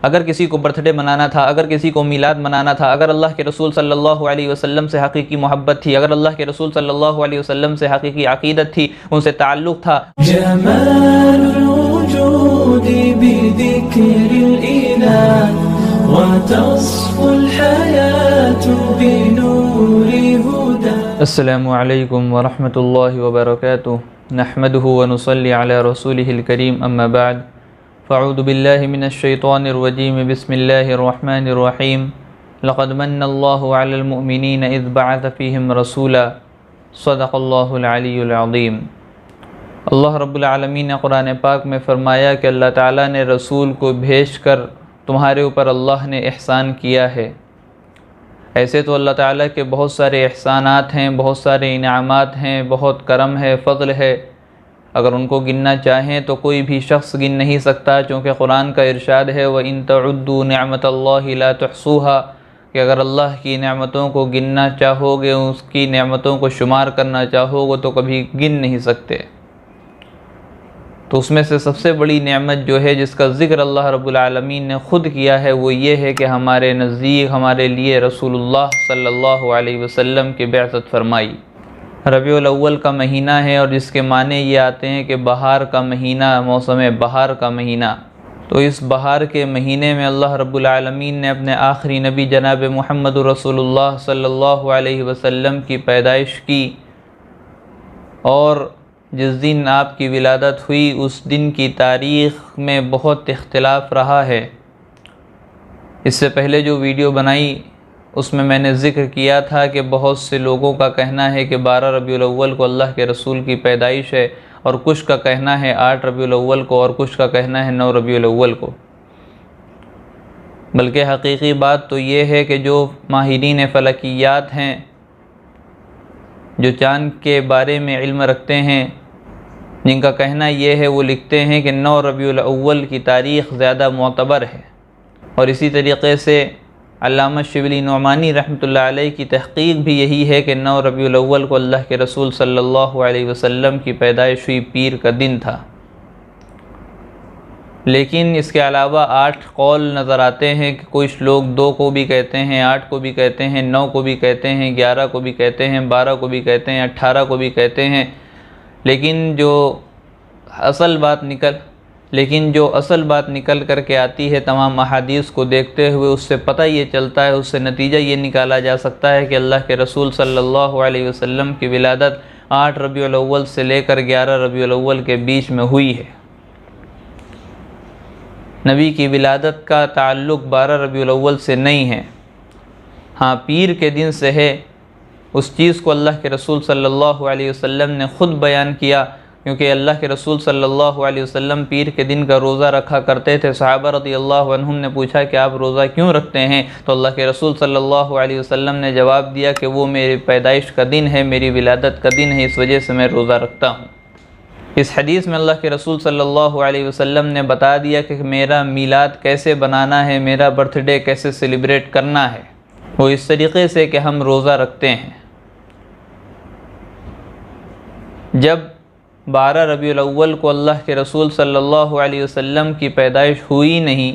अगर किसी को बर्थडे मनाना था, अगर किसी को मिलाद मनाना था, अगर अल्लाह के रसूल सल्लल्लाहु अलैहि वसल्लम से हकीकी मोहब्बत थी, अगर अल्लाह के रसूल सल्लल्लाहु अलैहि वसल्लम से हकीकी अकीदत थी, उनसे ताल्लुक़ था, अस्सलामु अलैकुम व रहमतुल्लाहि व बरकातुहू, नहमदुहु व नुसल्ली अला रसूलिहिल करीम, अम्मा बाद, फ़अऊज़ु बिल्लाहि मिनश्शैतानिर रजीम, बिस्मिल्लाहिर रहमानिर रहीम, लक़द मन्नल्लाहु अलल मुअमिनीन इज़ बअथ फ़ीहिम रसूला, सदक़ल्लाहुल अलीयुल अज़ीम। अल्लाह रब्बुल आलमीन ने कुरान पाक में फ़रमाया कि अल्लाह ताला ने रसूल को भेजकर तुम्हारे ऊपर अल्लाह ने एहसान किया है। ऐसे तो अल्लाह ताला के बहुत सारे एहसानात हैं, बहुत सारे इनामात हैं, बहुत करम है, फ़ज़ल है। अगर उनको गिनना चाहें तो कोई भी शख्स गिन नहीं सकता, क्योंकि कुरान का इरशाद है व इन तउद्दू निअमतल्लाहि ला तुहसूहा, कि अगर अल्लाह की नेमतों को गिनना चाहोगे, उसकी नेमतों को शुमार करना चाहोगे तो कभी गिन नहीं सकते। तो उसमें से सबसे बड़ी नेमत जो है जिसका ज़िक्र अल्लाह रब्बुल आलमीन ने ख़ुद किया है वो ये है कि हमारे नज़दीक हमारे लिए रसूलुल्लाह सल्लल्लाहु अलैहि वसल्लम की बिअसत फ़रमाई। रबीउल अव्वल का महीना है और जिसके माने ये आते हैं कि बहार का महीना, मौसम बहार का महीना। तो इस बहार के महीने में अल्लाह रब्बुल आलमीन ने अपने आखिरी नबी जनाब मुहम्मद रसूलुल्लाह सल्लल्लाहु अलैहि वसल्लम की पैदाइश की, और जिस दिन आपकी विलादत हुई उस दिन की तारीख़ में बहुत इख्तिलाफ़ रहा है। इससे पहले जो वीडियो बनाई उसमें मैंने ज़िक्र किया था कि बहुत से लोगों का कहना है कि 12 रबीउल अव्वल को अल्लाह के रसूल की पैदाइश है, और कुछ का कहना है 8 रबीउल अव्वल को, और कुछ का कहना है 9 रबीउल अव्वल को। बल्कि हकीकी बात तो ये है कि जो माहिरीन फ़लकियात हैं, जो चाँद के बारे में इल्म रखते हैं, जिनका कहना ये है, वो लिखते हैं कि 9 रबीउल अव्वल की तारीख़ ज़्यादा मोतबर है। और इसी तरीक़े से अल्लामा शिबली नुमानी रहमतुल्लाह अलैह की तहक़ीक़ भी यही है कि 9 रबीउल अव्वल को अल्लाह के रसूल सल्लल्लाहु अलैहि वसल्लम की पैदाइश हुई, पीर का दिन था। लेकिन इसके अलावा 8 कौल नज़र आते हैं कि कुछ लोग 2 को भी कहते हैं, 8 को भी कहते हैं, 9 को भी कहते हैं, 11 को भी कहते हैं, 12 को भी कहते हैं, 18 को भी कहते हैं। लेकिन जो असल बात निकल कर के आती है तमाम अहादीस को देखते हुए, उससे पता ये चलता है, उससे नतीजा ये निकाला जा सकता है कि अल्लाह के रसूल सल्लल्लाहु अलैहि वसल्लम की विलादत 8 रबीउल अव्वल से लेकर 11 रबीउल अव्वल के बीच में हुई है। नबी की विलादत का ताल्लुक़ 12 रबीउल अव्वल से नहीं है, हाँ पीर के दिन से है। उस चीज़ को अल्लाह के रसूल सल्लल्लाहु अलैहि वसल्लम ने ख़ुद बयान किया, क्योंकि अल्लाह के रसूल सल्लल्लाहु अलैहि वसल्लम पीर के दिन का रोज़ा रखा करते थे। सहाबा रज़ियल्लाहु अन्हुम ने पूछा कि आप रोज़ा क्यों रखते हैं? तो अल्लाह के रसूल सल्लल्लाहु अलैहि वसल्लम ने जवाब दिया कि वो मेरी पैदाइश का दिन है, मेरी विलादत का दिन है, इस वजह से मैं रोज़ा रखता हूँ। इस हदीस में अल्लाह के रसूल सल्लल्लाहु अलैहि वसल्लम ने बता दिया कि मेरा मीलाद कैसे बनाना है, मेरा बर्थडे कैसे सेलिब्रेट करना है। वो इस तरीक़े से कि हम रोज़ा रखते हैं। जब 12 रबीउल अव्वल को अल्लाह के रसूल सल्लल्लाहु अलैहि वसल्लम की पैदाइश हुई नहीं,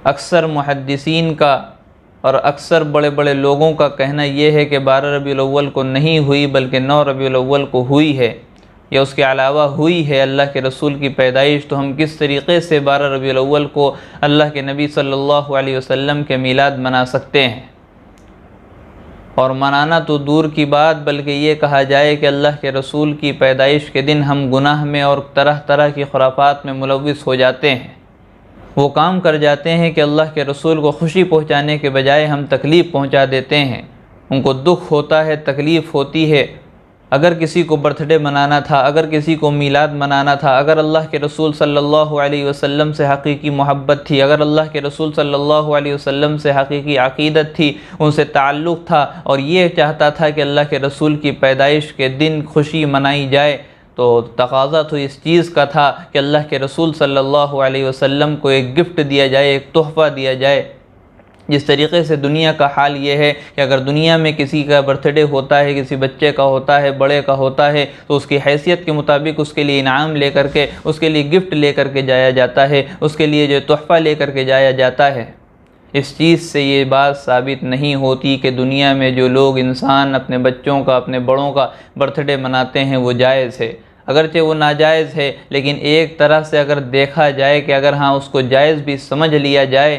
अक्सर मुहद्दिसीन का और अक्सर बड़े बड़े लोगों का कहना ये है कि 12 रबीउल अव्वल को नहीं हुई बल्कि 9 रबीउल अव्वल को हुई है, या उसके अलावा हुई है अल्लाह के रसूल की पैदाइश। तो हम किस तरीक़े से 12 रबीउल अव्वल को अल्लाह के नबी सल्लल्लाहु अलैहि वसल्लम के मीलाद मना सकते हैं? और मनाना तो दूर की बात, बल्कि ये कहा जाए कि अल्लाह के रसूल की पैदाइश के दिन हम गुनाह में और तरह तरह की खुराफात में मुलव्विस हो जाते हैं। वो काम कर जाते हैं कि अल्लाह के रसूल को खुशी पहुँचाने के बजाय हम तकलीफ़ पहुँचा देते हैं। उनको दुख होता है, तकलीफ़ होती है। अगर किसी को बर्थडे मनाना था, अगर किसी को मीलाद मनाना था, अगर अल्लाह के रसूल सल्लल्लाहु अलैहि वसल्लम से हकीकी मोहब्बत थी, अगर अल्लाह के रसूल सल्लल्लाहु अलैहि वसल्लम से हकीकी अकीदत थी, उनसे ताल्लुक़ था, और ये चाहता था कि अल्लाह के रसूल की पैदाइश के दिन खुशी मनाई जाए, तो तकाज़ा तो इस चीज़ का था कि अल्लाह के रसूल सल्लल्लाहु अलैहि वसल्लम को एक गिफ्ट दिया जाए, एक तोहफ़ा दिया जाए। जिस तरीक़े से दुनिया का हाल ये है कि अगर दुनिया में किसी का बर्थडे होता है, किसी बच्चे का होता है, बड़े का होता है, तो उसकी हैसियत के मुताबिक उसके लिए इनाम लेकर के, उसके लिए गिफ्ट लेकर के जाया जाता है, उसके लिए जो तोहफ़ा लेकर के जाया जाता है। इस चीज़ से ये बात साबित नहीं होती कि दुनिया में जो लोग इंसान अपने बच्चों का, अपने बड़ों का बर्थडे मनाते हैं वो जायज़ है। अगरचे वो नाजायज़ है, लेकिन एक तरह से अगर देखा जाए कि अगर हाँ उसको जायज़ भी समझ लिया जाए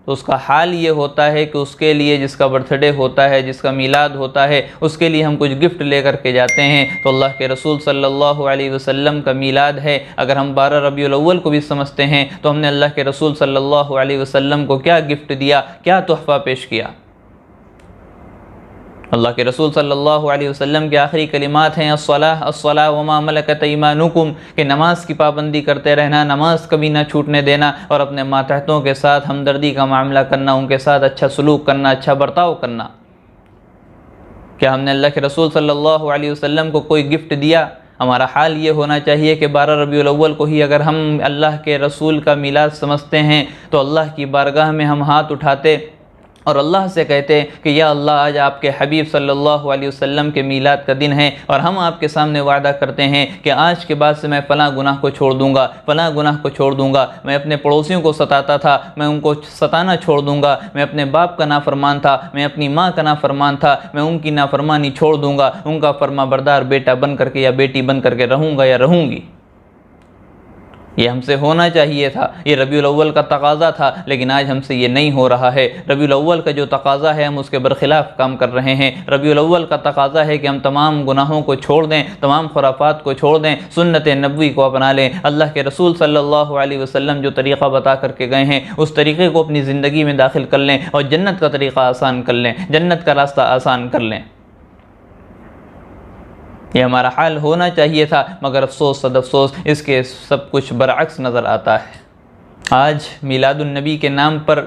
तो उसका हाल ये होता है कि उसके लिए, जिसका बर्थडे होता है, जिसका मीलाद होता है, उसके लिए हम कुछ गिफ्ट लेकर के जाते हैं। तो अल्लाह के रसूल सल्लल्लाहु अलैहि वसल्लम का मीलाद है, अगर हम 12 रबीउल अव्वल को भी समझते हैं तो हमने अल्लाह के रसूल सल्लल्लाहु अलैहि वसल्लम को क्या गिफ्ट दिया, क्या तोहफ़ा पेश किया। अल्लाह के रसूल सल्लल्लाहु अलैहि वसल्लम के आखिरी कलिमात हैं अस्सलाह अस्सलाह वमा मलकत ईमानुकुम, कि नमाज की पाबंदी करते रहना, नमाज कभी ना छूटने देना, और अपने मातहतों के साथ हमदर्दी का मामला करना, उनके साथ अच्छा सलूक करना, अच्छा बर्ताव करना। क्या हमने अल्लाह के रसूल सल्लल्लाहु अलैहि वसल्लम को कोई गिफ्ट दिया? हमारा हाल ये होना चाहिए कि 12 रबीउल अव्वल को ही अगर हम अल्लाह के रसूल का मीलाद समझते हैं तो अल्लाह की बारगाह में हम हाथ उठाते और अल्लाह से कहते कि या अल्लाह, आज आपके हबीब सल्लल्लाहु अलैहि वसल्लम के मीलाद का दिन है और हम आपके सामने वादा करते हैं कि आज के बाद से मैं फ़लाँ गुनाह को छोड़ दूँगा, फ़लाँ गुनाह को छोड़ दूँगा। मैं अपने पड़ोसियों को सताता था, मैं उनको सताना छोड़ दूँगा। मैं अपने बाप का नाफरमान था, मैं अपनी माँ का नाफरमान था, मैं उनकी नाफरमानी छोड़ दूँगा। उनका फर्माबरदार बेटा बन करके या बेटी बन करके रहूँगा या रहूँगी। ये हमसे होना चाहिए था, ये रबीउल अव्वल का तकाज़ा था, लेकिन आज हमसे ये नहीं हो रहा है। रबीउल अव्वल का जो तकाज़ा है हम उसके बरखिलाफ़ काम कर रहे हैं। रबीउल अव्वल का तकाज़ा है कि हम तमाम गुनाहों को छोड़ दें, तमाम खुराफात को छोड़ दें, सुन्नत नबवी को अपना लें। अल्लाह के रसूल सल्लल्लाहु अलैहि वसल्लम जो तरीक़ा बता करके गए हैं उस तरीक़े को अपनी ज़िंदगी में दाखिल कर लें और जन्नत का तरीक़ा आसान कर लें, जन्नत का रास्ता आसान कर लें। ये हमारा हाल होना चाहिए था, मगर अफसोस सद अफसोस इसके सब कुछ बरअक्स नज़र आता है। आज मीलादुन नबी के नाम पर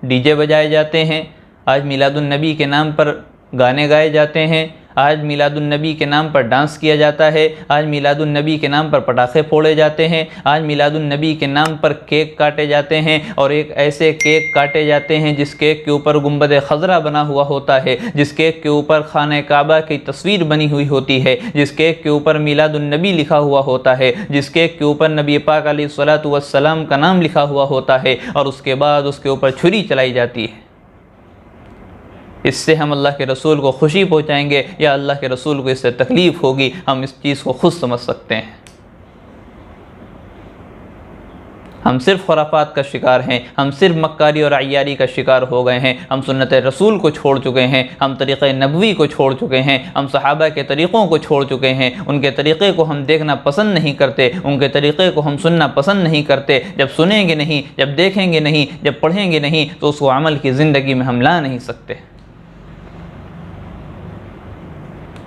डीजे बजाए जाते हैं, आज मीलादुन नबी के नाम पर गाने गाए जाते हैं, आज मीलादुन नबी के नाम पर डांस किया जाता है, आज मीलादुन नबी के नाम पर पटाखे फोड़े जाते हैं, आज मीलादुन नबी के नाम पर केक काटे जाते हैं, और एक ऐसे केक काटे जाते हैं जिस केक के ऊपर गुंबद खज़रा बना हुआ होता है, जिस केक के ऊपर खाने काबा की तस्वीर बनी हुई होती है, जिस केक के ऊपर मीलादुन नबी लिखा हुआ होता है, जिस केक के ऊपर नबी पाक अलैहिस्सलातु वस्सलाम का नाम लिखा हुआ होता है, और उसके बाद उसके ऊपर छुरी चलाई जाती है। इससे हम अल्लाह के रसूल को खुशी पहुँचाएँगे या अल्लाह के रसूल को इससे तकलीफ़ होगी, हम इस चीज़ को खुद समझ सकते हैं। हम सिर्फ खुराफात का शिकार हैं, हम सिर्फ मक्कारी और अय्यारी का शिकार हो गए हैं। हम सुन्नत रसूल को छोड़ चुके हैं, हम तरीक़े नबवी को छोड़ चुके हैं, हम सहाबा के तरीक़ों को छोड़ चुके हैं। उनके तरीक़े को हम देखना पसंद नहीं करते, उनके तरीक़े को हम सुनना पसंद नहीं करते। जब सुनेंगे नहीं, जब देखेंगे नहीं, जब पढ़ेंगे नहीं, तो उसको अमल की ज़िंदगी में हम ला नहीं सकते।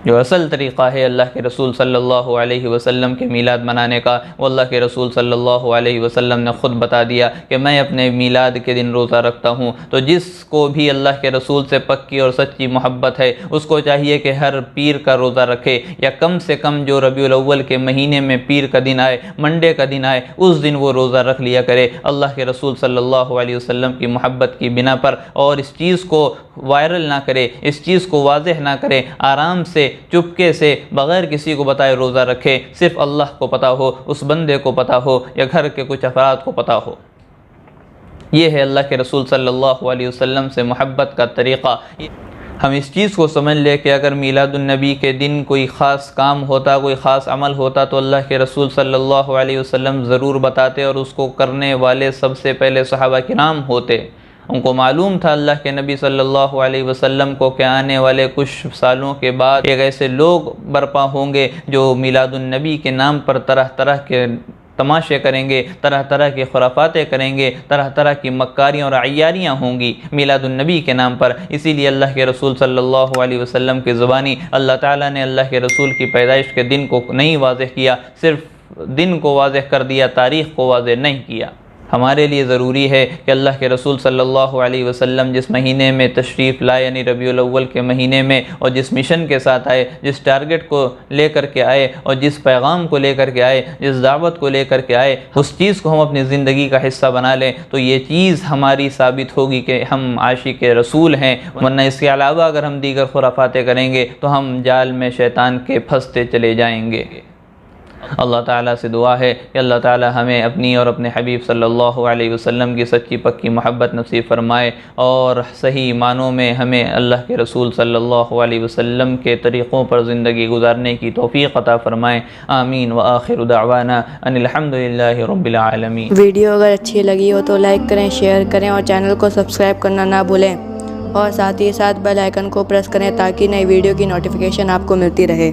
जो असल तरीक़ा है अल्लाह के रसूल सल्लल्लाहु अलैहि वसल्लम के मीलाद मनाने का, वो अल्लाह के रसूल सल्लल्लाहु अलैहि वसल्लम ने ख़ुद बता दिया कि मैं अपने मीलाद के दिन रोज़ा रखता हूँ। तो जिसको भी अल्लाह के रसूल से पक्की और सच्ची मोहब्बत है उसको चाहिए कि हर पीर का रोज़ा रखे, या कम से कम जो रबीउल अव्वल के महीने में पीर का दिन आए, मंडे का दिन आए, उस दिन वो रोज़ा रख लिया करे अल्लाह के रसूल सल्लल्लाहु अलैहि वसल्लम की मोहब्बत की बिना पर। और इस चीज़ को वायरल ना करे, इस चीज़ को वाज़ेह ना करे, आराम से चुपके से बग़ैर किसी को बताए रोज़ा रखे, सिर्फ़ अल्लाह को पता हो, उस बंदे को पता हो, या घर के कुछ अफराद को पता हो। ये है अल्लाह के रसूल सल्लल्लाहु अलैहि वसल्लम से मोहब्बत का तरीक़ा। हम इस चीज़ को समझ लें कि अगर मीलादुन नबी के दिन कोई ख़ास काम होता, कोई ख़ास अमल होता, तो अल्लाह के रसूल सल्लल्लाहु अलैहि वसल्लम ज़रूर बताते, और उसको करने वाले सबसे पहले सहाबा किराम होते। उनको मालूम था अल्लाह के नबी सल्लल्लाहु अलैहि वसल्लम को कि आने वाले कुछ सालों के बाद एक ऐसे लोग बर्पा होंगे जो मीलादुन नबी के नाम पर तरह तरह के तमाशे करेंगे, तरह तरह की खुराफातें करेंगे, तरह तरह की मक्कारियाँ और अय्यारियाँ होंगी मीलादुन नबी के नाम पर। इसीलिए अल्लाह के रसूल सल्लल्लाहु अलैहि वसल्लम की ज़ुबानी अल्लाह ताला ने अल्लाह के रसूल की पैदाइश के दिन को नहीं वाज़ेह किया, सिर्फ दिन को वाज़ेह कर दिया, तारीख़ को वाज़ेह नहीं किया। हमारे लिए ज़रूरी है कि अल्लाह के रसूल सल्लल्लाहु अलैहि वसल्लम जिस महीने में तशरीफ़ लाए यानी रबीउल अव्वल के महीने में, और जिस मिशन के साथ आए, जिस टारगेट को लेकर के आए और जिस पैगाम को लेकर के आए, जिस दावत को लेकर के आए, उस चीज़ को हम अपनी ज़िंदगी का हिस्सा बना लें तो ये चीज़ हमारी साबित होगी कि हम आशिक रसूल हैं। वरना इसके अलावा अगर हम दीगर खुराफातें करेंगे तो हम जाल में शैतान के फंसते चले जाएंगे। अल्लाह ताला से दुआ है कि अल्लाह ताला हमें अपनी और अपने हबीब सल्लल्लाहु अलैहि वसल्लम की सच्ची पक्की मोहब्बत नसीब फरमाए और सही मानों में हमें अल्लाह के रसूल सल्लल्लाहु अलैहि वसल्लम के तरीक़ों पर ज़िंदगी गुजारने की तौफ़ीक़ अता फरमाए। आमीन व आखिरु दावाना अनिल हम्दुलिल्लाहि रब्बिल आलमीन। वीडियो अगर अच्छी लगी हो तो लाइक करें, शेयर करें और चैनल को सब्सक्राइब करना ना भूलें और साथ ही साथ बेल आइकन को प्रेस करें ताकि नई वीडियो की नोटिफिकेशन आपको मिलती रहे।